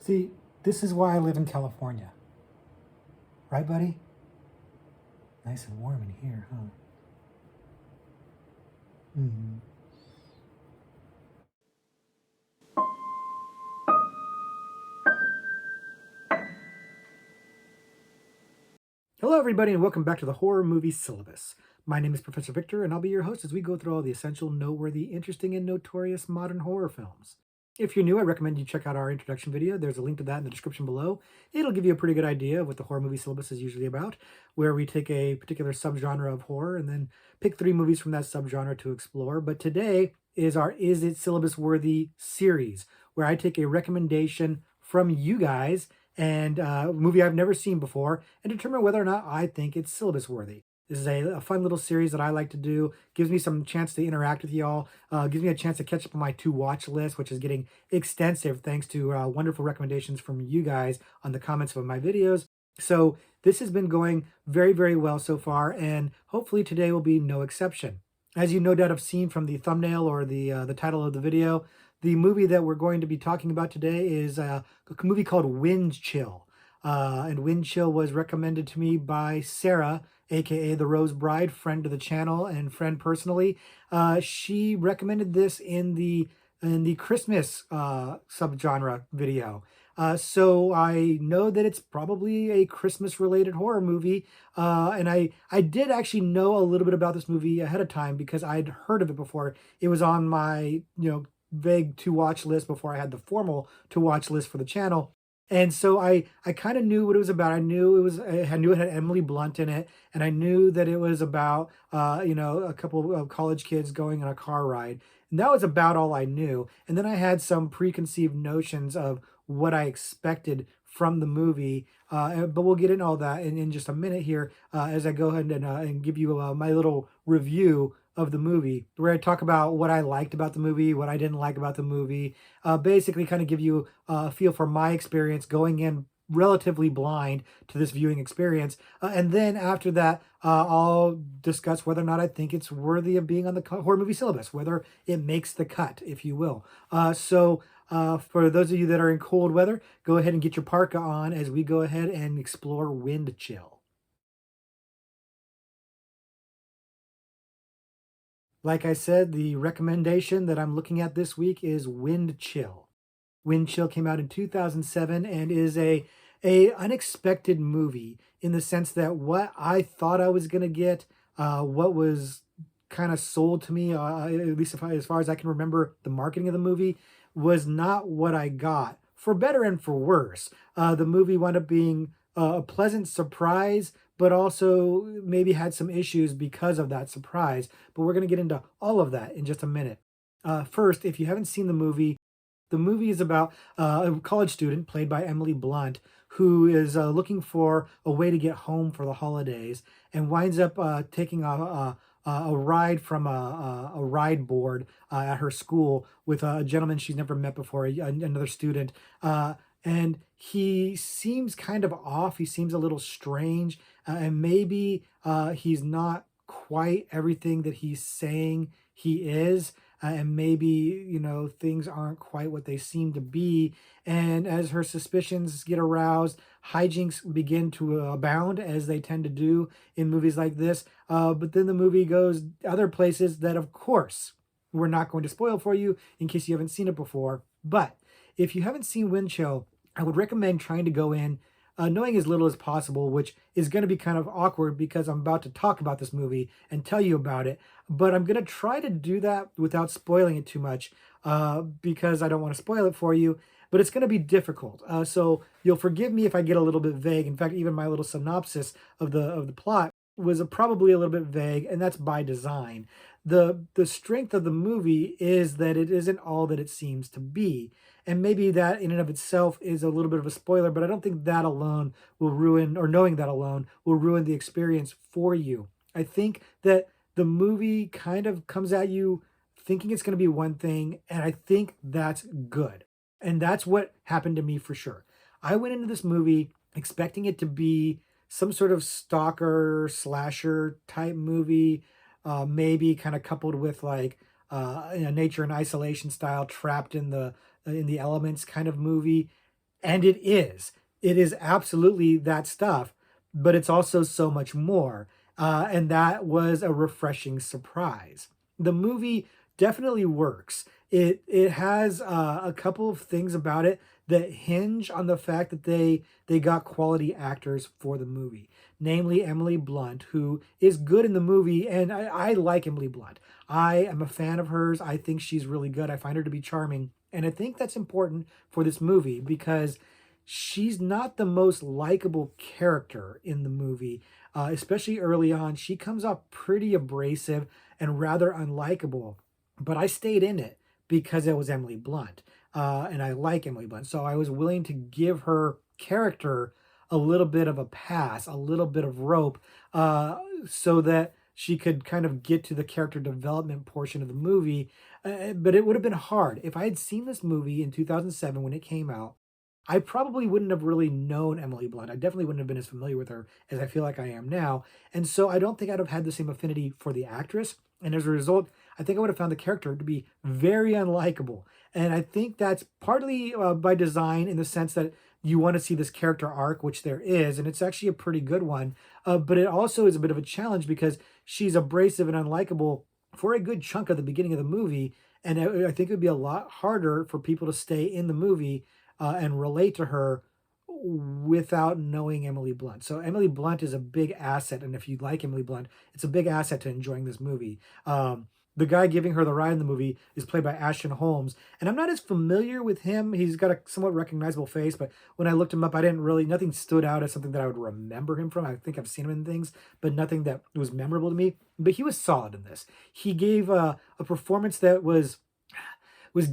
See, this is why I live in California. Right, buddy? Nice and warm in here, huh? Mm-hmm. Hello, everybody, and welcome back to the Horror Movie Syllabus. My name is Professor Victor, and I'll be your host as we go through all the essential, noteworthy, interesting, and notorious modern horror films. If you're new, I recommend you check out our introduction video. There's a link to that in the description below. It'll give you a pretty good idea of what the horror movie syllabus is usually about, where we take a particular subgenre of horror and then pick 3 movies from that subgenre to explore. But today is our Is It Syllabus-Worthy series, where I take a recommendation from you guys and a movie I've never seen before and determine whether or not I think it's syllabus worthy. This is a fun little series that I like to do. Gives me some chance to interact with y'all. Gives me a chance to catch up on my to watch list, which is getting extensive thanks to wonderful recommendations from you guys on the comments of my videos. So this has been going very, very well so far, and hopefully today will be no exception. As you no doubt have seen from the thumbnail or the title of the video, the movie that we're going to be talking about today is a movie called Wind Chill. And Wind Chill was recommended to me by Sarah, aka the Rose Bride, friend of the channel and friend personally. She recommended this in the Christmas subgenre video. So I know that it's probably a Christmas related horror movie. And I did actually know a little bit about this movie ahead of time because I'd heard of it before. It was on my, vague to watch list before I had the formal to watch list for the channel. And so I kind of knew what it was about. I knew it had Emily Blunt in it, and I knew that it was about a couple of college kids going on a car ride. And that was about all I knew. And then I had some preconceived notions of what I expected from the movie. But we'll get into all that in just a minute here as I go ahead and give you my little review of the movie, where I talk about what I liked about the movie, what I didn't like about the movie, basically kind of give you a feel for my experience going in relatively blind to this viewing experience. And then after that, I'll discuss whether or not I think it's worthy of being on the horror movie syllabus, whether it makes the cut, if you will. For those of you that are in cold weather, go ahead and get your parka on as we go ahead and explore Wind Chill. Like I said, the recommendation that I'm looking at this week is Wind Chill. Wind Chill came out in 2007 and is a unexpected movie in the sense that what I thought I was going to get, what was kind of sold to me, at least as far as I can remember, the marketing of the movie was not what I got, for better and for worse. The movie wound up being a pleasant surprise, but also maybe had some issues because of that surprise. But we're going to get into all of that in just a minute. First, if you haven't seen the movie is about a college student played by Emily Blunt who is looking for a way to get home for the holidays and winds up taking a ride from a ride board at her school with a gentleman she's never met before, another student. And he seems kind of off. He seems a little strange. And maybe he's not quite everything that he's saying he is, and maybe things aren't quite what they seem to be. And as her suspicions get aroused, hijinks begin to abound, as they tend to do in movies like this. But then the movie goes other places that, of course, we're not going to spoil for you in case you haven't seen it before. But if you haven't seen Wind Chill, I would recommend trying to go in knowing as little as possible, which is going to be kind of awkward because I'm about to talk about this movie and tell you about it. But I'm going to try to do that without spoiling it too much because I don't want to spoil it for you. But it's going to be difficult. So you'll forgive me if I get a little bit vague. In fact, even my little synopsis of the plot was probably a little bit vague, and that's by design. The strength of the movie is that it isn't all that it seems to be. And maybe that in and of itself is a little bit of a spoiler, but I don't think that alone will ruin, or knowing that alone will ruin the experience for you. I think that the movie kind of comes at you thinking it's going to be one thing, and I think that's good. And that's what happened to me for sure. I went into this movie expecting it to be some sort of stalker slasher type movie, maybe kind of coupled with like nature and isolation style, trapped in the elements kind of movie. And it is. It is absolutely that stuff, but it's also so much more. And that was a refreshing surprise. The movie definitely works. It has a couple of things about it that hinge on the fact that they got quality actors for the movie, namely Emily Blunt, who is good in the movie, and I like Emily Blunt. I am a fan of hers. I think she's really good. I find her to be charming, and I think that's important for this movie because she's not the most likable character in the movie, especially early on. She comes off pretty abrasive and rather unlikable, but I stayed in it because it was Emily Blunt, and I like Emily Blunt. So I was willing to give her character a little bit of a pass, a little bit of rope, so that she could kind of get to the character development portion of the movie. But it would have been hard. If I had seen this movie in 2007 when it came out, I probably wouldn't have really known Emily Blunt. I definitely wouldn't have been as familiar with her as I feel like I am now. And so I don't think I'd have had the same affinity for the actress. And as a result, I think I would have found the character to be very unlikable. And I think that's partly by design in the sense that you want to see this character arc, which there is, and it's actually a pretty good one. But it also is a bit of a challenge because she's abrasive and unlikable for a good chunk of the beginning of the movie. And I think it would be a lot harder for people to stay in the movie and relate to her without knowing Emily Blunt. So Emily Blunt is a big asset, and if you like Emily Blunt, it's a big asset to enjoying this movie. The guy giving her the ride in the movie is played by Ashton Holmes, and I'm not as familiar with him. He's got a somewhat recognizable face, but when I looked him up, I didn't really nothing stood out as something that I would remember him from. I think I've seen him in things, but nothing that was memorable to me. But he was solid in this. He gave a performance that was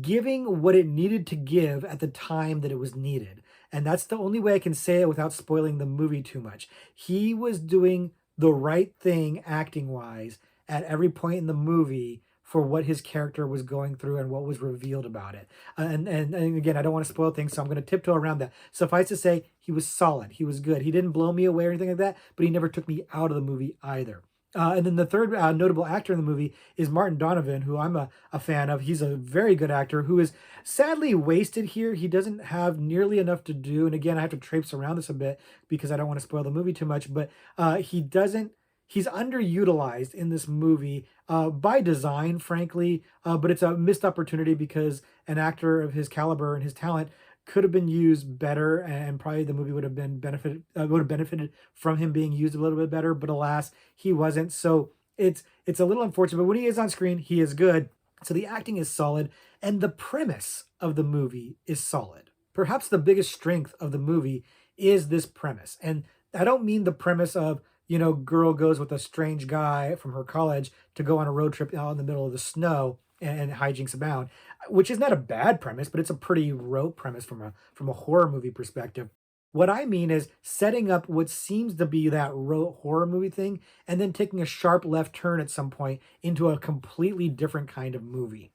giving what it needed to give at the time that it was needed. And that's the only way I can say it without spoiling the movie too much. He was doing the right thing acting wise at every point in the movie for what his character was going through and what was revealed about it. And again, I don't want to spoil things, so I'm going to tiptoe around that. Suffice to say, he was solid. He was good. He didn't blow me away or anything like that, but he never took me out of the movie either. And then the third notable actor in the movie is Martin Donovan, who I'm a fan of. He's a very good actor who is sadly wasted here. He doesn't have nearly enough to do. And again, I have to traipse around this a bit because I don't want to spoil the movie too much. But he doesn't. He's underutilized in this movie by design, frankly. But it's a missed opportunity because an actor of his caliber and his talent could have been used better, and probably the movie would have benefited from him being used a little bit better. But alas, he wasn't. So it's a little unfortunate. But when he is on screen, he is good. So the acting is solid, and the premise of the movie is solid. Perhaps the biggest strength of the movie is this premise, and I don't mean the premise of girl goes with a strange guy from her college to go on a road trip out in the middle of the snow and hijinks abound, which is not a bad premise, but it's a pretty rote premise from a horror movie perspective. What I mean is setting up what seems to be that rote horror movie thing and then taking a sharp left turn at some point into a completely different kind of movie.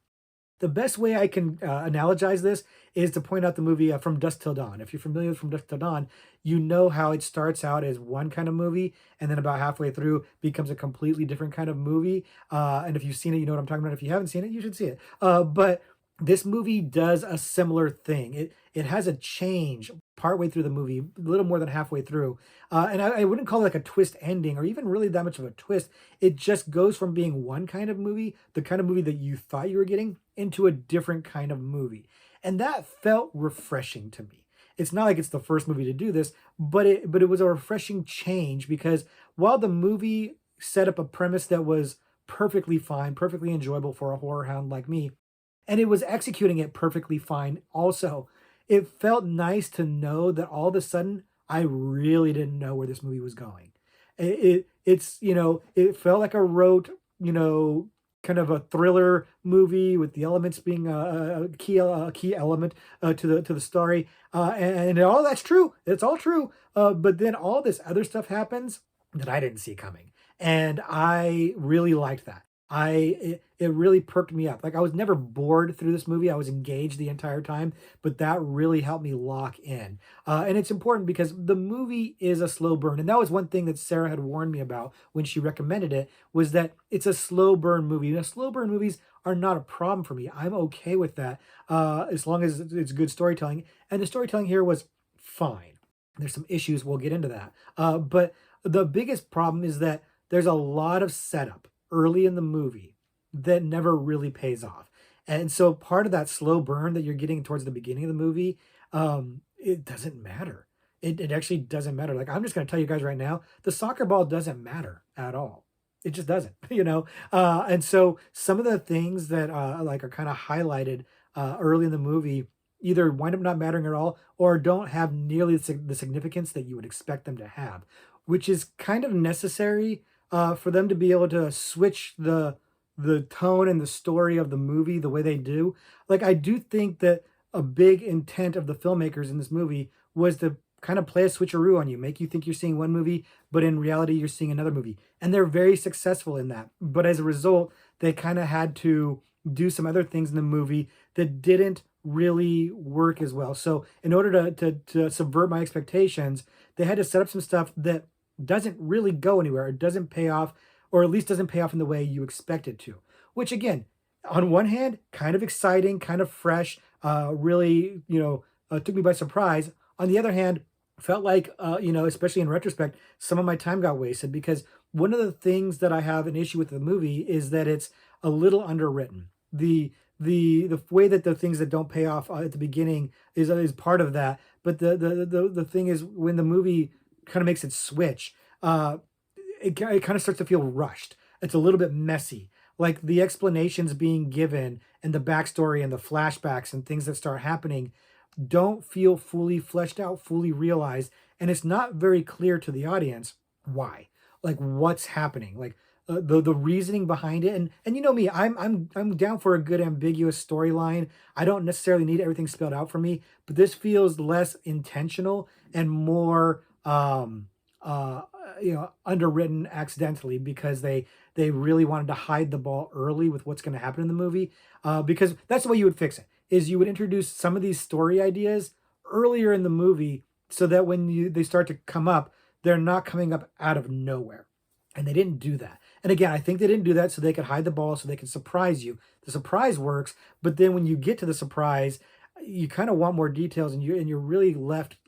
The best way I can analogize this is to point out the movie From Dusk Till Dawn. If you're familiar with From Dusk Till Dawn, you know how it starts out as one kind of movie and then about halfway through becomes a completely different kind of movie. And if you've seen it, you know what I'm talking about. If you haven't seen it, you should see it. But this movie does a similar thing. It has a change partway through the movie, a little more than halfway through. And I wouldn't call it like a twist ending or even really that much of a twist. It just goes from being one kind of movie, the kind of movie that you thought you were getting, into a different kind of movie. And that felt refreshing to me. It's not like it's the first movie to do this, but it was a refreshing change because while the movie set up a premise that was perfectly fine, perfectly enjoyable for a horror hound like me, and it was executing it perfectly fine also. It felt nice to know that all of a sudden I really didn't know where this movie was going. It felt like a rote, kind of a thriller movie with the elements being a key element to the story, and all that's true. It's all true. But then all this other stuff happens that I didn't see coming, and I really liked that. It really perked me up. Like I was never bored through this movie. I was engaged the entire time, but that really helped me lock in. And it's important because the movie is a slow burn, and that was one thing that Sarah had warned me about when she recommended it, was that it's a slow burn movie. You know, slow burn movies are not a problem for me. I'm okay with that as long as it's good storytelling. And the storytelling here was fine. There's some issues. We'll get into that. But the biggest problem is that there's a lot of setup early in the movie that never really pays off. And so part of that slow burn that you're getting towards the beginning of the movie, it doesn't matter. It actually doesn't matter. Like I'm just going to tell you guys right now, the soccer ball doesn't matter at all. It just doesn't, you know. And so some of the things that like are kind of highlighted early in the movie either wind up not mattering at all or don't have nearly the significance that you would expect them to have, which is kind of necessary for them to be able to switch the tone and the story of the movie the way they do. Like I do think that a big intent of the filmmakers in this movie was to kind of play a switcheroo on you, make you think you're seeing one movie, but in reality you're seeing another movie. And they're very successful in that. But as a result, they kind of had to do some other things in the movie that didn't really work as well. So in order to subvert my expectations, they had to set up some stuff that doesn't really go anywhere. It doesn't pay off, or at least doesn't pay off in the way you expect it to. Which again, on one hand, kind of exciting, kind of fresh, really, took me by surprise. On the other hand, felt like, especially in retrospect, some of my time got wasted because one of the things that I have an issue with the movie is that it's a little underwritten. The way that the things that don't pay off at the beginning is part of that, but the thing is when the movie kind of makes it switch, it kind of starts to feel rushed. It's a little bit messy. Like the explanations being given and the backstory and the flashbacks and things that start happening don't feel fully fleshed out, fully realized, and it's not very clear to the audience why, like what's happening, like the reasoning behind it. And you know me, I'm down for a good ambiguous storyline. I don't necessarily need everything spelled out for me, but this feels less intentional and more underwritten accidentally because they really wanted to hide the ball early with what's going to happen in the movie, because that's the way you would fix it, is you would introduce some of these story ideas earlier in the movie so that when they start to come up, they're not coming up out of nowhere. And they didn't do that. And again, I think they didn't do that so they could hide the ball, so they could surprise you. The surprise works, but then when you get to the surprise, you kind of want more details, and you're really left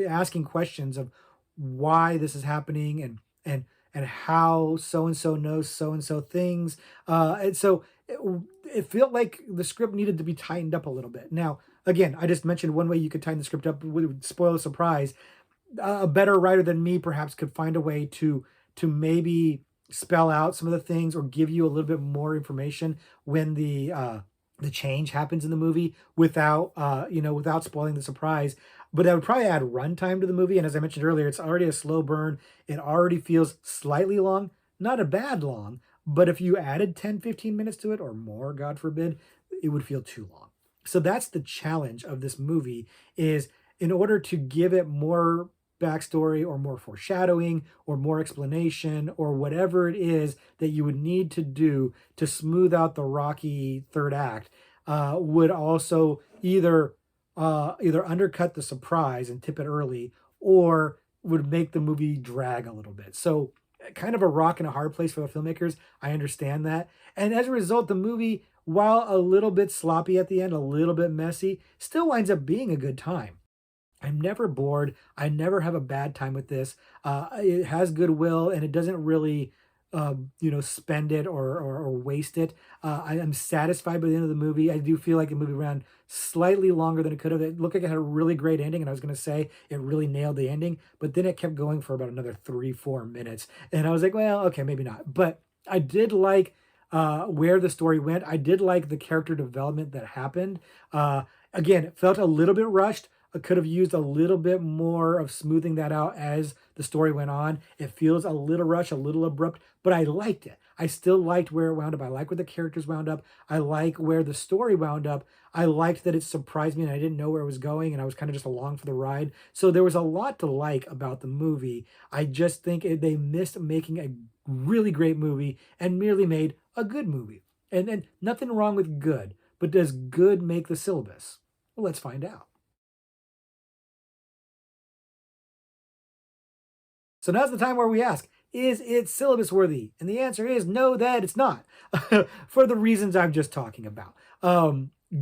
asking questions of why this is happening and how so and so knows so and so things. And so it felt like the script needed to be tightened up a little bit. Now, again, I just mentioned one way you could tighten the script up would spoil the surprise. A better writer than me perhaps could find a way to maybe spell out some of the things or give you a little bit more information when the change happens in the movie without without spoiling the surprise. But that would probably add runtime to the movie. And as I mentioned earlier, it's already a slow burn. It already feels slightly long, not a bad long, but if you added 10-15 minutes to it or more, God forbid, it would feel too long. So that's the challenge of this movie, is in order to give it more backstory or more foreshadowing or more explanation or whatever it is that you would need to do to smooth out the rocky third act, would also either undercut the surprise and tip it early, or would make the movie drag a little bit. So kind of a rock and a hard place for the filmmakers. I understand that. And as a result, the movie, while a little bit sloppy at the end, a little bit messy, still winds up being a good time. I'm never bored. I never have a bad time with this. It has goodwill, and it doesn't really, spend it or waste it. I am satisfied by the end of the movie. I do feel like the movie ran slightly longer than it could have. It looked like it had a really great ending, and I was going to say it really nailed the ending, but then it kept going for about another 3-4 minutes, and I was like, well, okay, maybe not. But I did like where the story went. I did like the character development that happened. Again, it felt a little bit rushed, could have used a little bit more of smoothing that out as the story went on. It feels a little rushed, a little abrupt, but I liked it. I still liked where it wound up. I like where the characters wound up. I like where the story wound up. I liked that it surprised me and I didn't know where it was going and I was kind of just along for the ride. So there was a lot to like about the movie. I just think they missed making a really great movie and merely made a good movie. And nothing wrong with good, but does good make the syllabus? Well, let's find out. So now's the time where we ask, is it syllabus worthy? And the answer is no, that it's not, for the reasons I'm just talking about.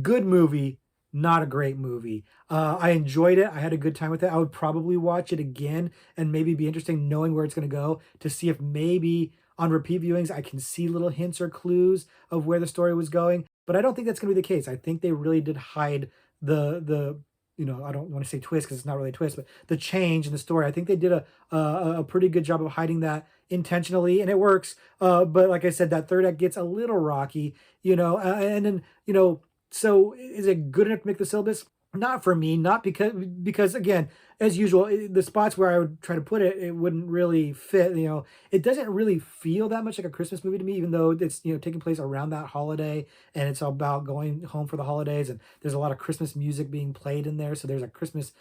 Good movie, not a great movie. I enjoyed it. I had a good time with it. I would probably watch it again and maybe be interesting knowing where it's going to go to see if maybe on repeat viewings I can see little hints or clues of where the story was going. But I don't think that's going to be the case. I think they really did hide the I don't want to say twist because it's not really a twist, but the change in the story. I think they did a pretty good job of hiding that intentionally, and it works. But like I said, that third act gets a little rocky, and then so is it good enough to make the syllabus? Not for me, not because again, as usual, the spots where I would try to put it, it wouldn't really fit. It doesn't really feel that much like a Christmas movie to me, even though it's taking place around that holiday and it's about going home for the holidays, and there's a lot of Christmas music being played in there. So there's a Christmas,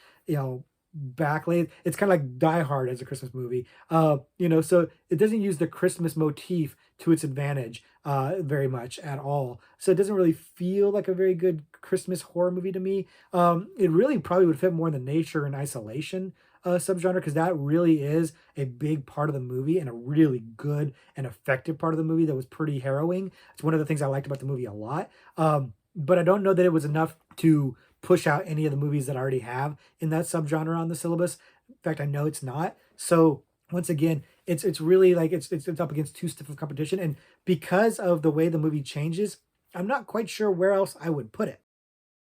backlit. It's kind of like Die Hard as a Christmas movie. So it doesn't use the Christmas motif to its advantage very much at all. So it doesn't really feel like a very good Christmas horror movie to me. It really probably would fit more in the nature and isolation subgenre because that really is a big part of the movie and a really good and effective part of the movie that was pretty harrowing. It's one of the things I liked about the movie a lot. But I don't know that it was enough to push out any of the movies that I already have in that subgenre on the syllabus. In fact, I know it's not. So once again, it's really like it's up against too stiff of competition, and because of the way the movie changes, I'm not quite sure where else I would put it.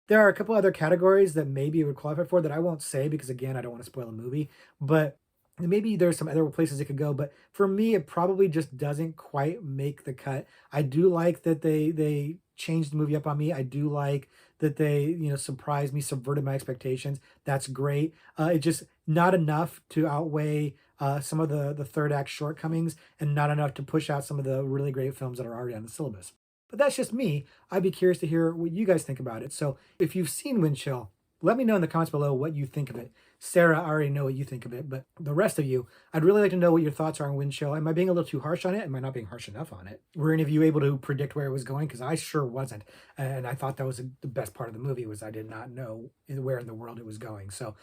There are a couple other categories that maybe it would qualify for that I won't say because again, I don't want to spoil a movie, but maybe there's some other places it could go, but for me it probably just doesn't quite make the cut. I do like that they changed the movie up on me. I do like that they, surprised me, subverted my expectations. That's great. It just not enough to outweigh some of the third act shortcomings and not enough to push out some of the really great films that are already on the syllabus. But that's just me. I'd be curious to hear what you guys think about it. So if you've seen Wind Chill, let me know in the comments below what you think of it. Sarah, I already know what you think of it, but the rest of you, I'd really like to know what your thoughts are on Wind Chill. Am I being a little too harsh on it? Am I not being harsh enough on it? Were any of you able to predict where it was going? Because I sure wasn't. And I thought that was the best part of the movie was I did not know where in the world it was going. So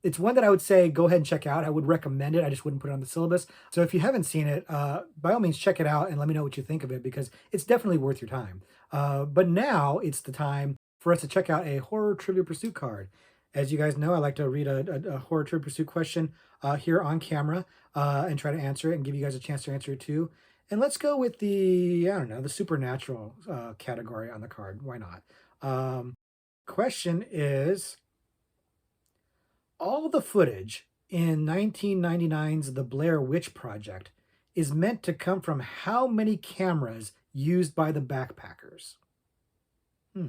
it's one that I would say go ahead and check out. I would recommend it. I just wouldn't put it on the syllabus. So if you haven't seen it, by all means, check it out and let me know what you think of it because it's definitely worth your time. But now it's the time for us to check out a horror trivia pursuit card. As you guys know, I like to read a horror trivia pursuit question here on camera and try to answer it and give you guys a chance to answer it too. And let's go with I don't know, the supernatural category on the card. Why not? Question is, all the footage in 1999's The Blair Witch Project is meant to come from how many cameras used by the backpackers? Hmm.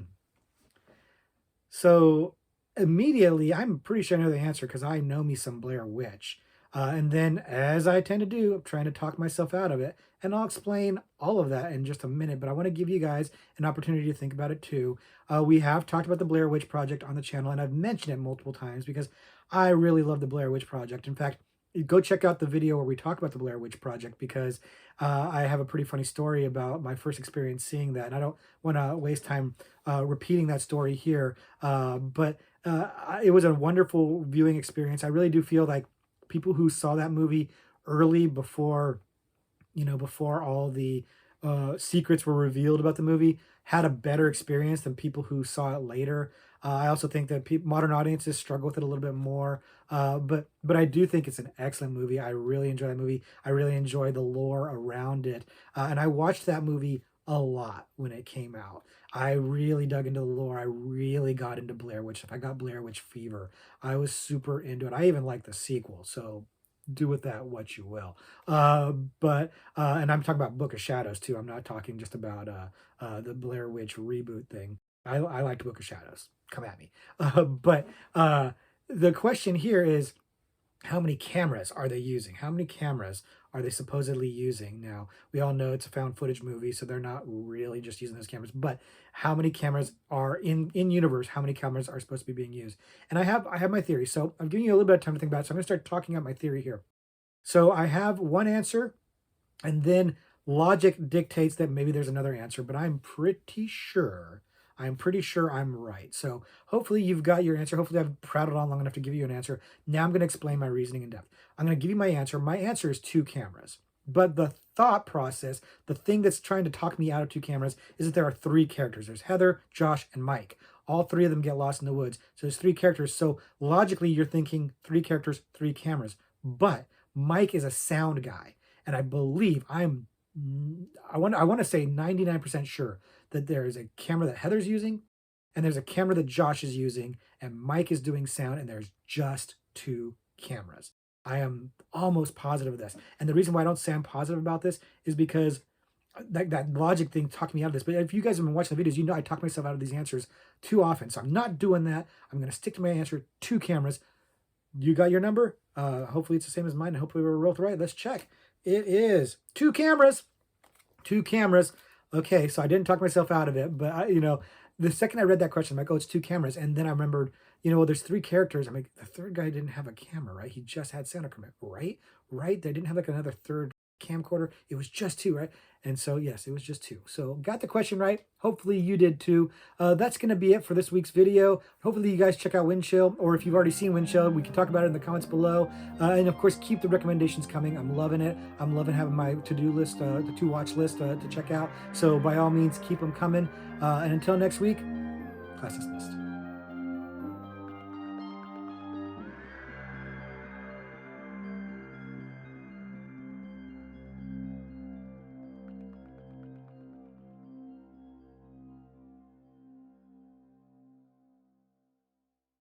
So immediately, I'm pretty sure I know the answer because I know me some Blair Witch. And then, as I tend to do, I'm trying to talk myself out of it. And I'll explain all of that in just a minute, but I want to give you guys an opportunity to think about it too. We have talked about the Blair Witch Project on the channel, and I've mentioned it multiple times because I really love the Blair Witch Project. In fact, go check out the video where we talk about the Blair Witch Project because I have a pretty funny story about my first experience seeing that. And I don't want to waste time repeating that story here, but it was a wonderful viewing experience. I really do feel like people who saw that movie early before all the secrets were revealed about the movie, had a better experience than people who saw it later. I also think that modern audiences struggle with it a little bit more, but I do think it's an excellent movie. I really enjoy that movie. I really enjoy the lore around it, and I watched that movie a lot when it came out. I really dug into the lore. I really got into Blair Witch. If I got Blair Witch fever, I was super into it. I even like the sequel, so do with that what you will. But and I'm talking about Book of Shadows too. I'm not talking just about the Blair Witch reboot thing. I liked Book of Shadows. come at me. But the question here is, how many cameras are they using? How many cameras are they supposedly using? Now, we all know it's a found footage movie, so they're not really just using those cameras, but how many cameras are in universe? How many cameras are supposed to be being used? And I have my theory. So I'm giving you a little bit of time to think about it. So I'm going to start talking out my theory here. So I have one answer, and then logic dictates that maybe there's another answer, but I'm pretty sure I'm right. So hopefully you've got your answer. Hopefully I've prattled on long enough to give you an answer. Now I'm going to explain my reasoning in depth. I'm going to give you my answer. My answer is 2 cameras. But the thought process, the thing that's trying to talk me out of 2 cameras, is that there are 3 characters. There's Heather, Josh, and Mike. All 3 of them get lost in the woods. So there's 3 characters. So logically, you're thinking 3 characters, 3 cameras. But Mike is a sound guy. And I believe I want to say 99% sure that there is a camera that Heather's using, and there's a camera that Josh is using, and Mike is doing sound, and there's just 2 cameras. I am almost positive of this. And the reason why I don't say I'm positive about this is because that logic thing talked me out of this. But if you guys have been watching the videos, you know I talk myself out of these answers too often. So I'm not doing that. I'm going to stick to my answer, 2 cameras. You got your number? Hopefully it's the same as mine. Hopefully we're both right. Let's check. It is 2 cameras. 2 cameras. Okay, so I didn't talk myself out of it, but the second I read that question, I'm like, oh, it's 2 cameras. And then I remembered, well, there's 3 characters. I'm like, the third guy didn't have a camera, right? He just had sound equipment, right? Right? They didn't have like another third camcorder. It was just 2, right? And so, yes, it was just 2. So got the question right. Hopefully you did too. That's going to be it for this week's video. Hopefully you guys check out Wind Chill, or if you've already seen Wind Chill, we can talk about it in the comments below. And of course, keep the recommendations coming. I'm loving it. I'm loving having my to-do list, the to-watch list to check out. So by all means, keep them coming. And until next week, class dismissed.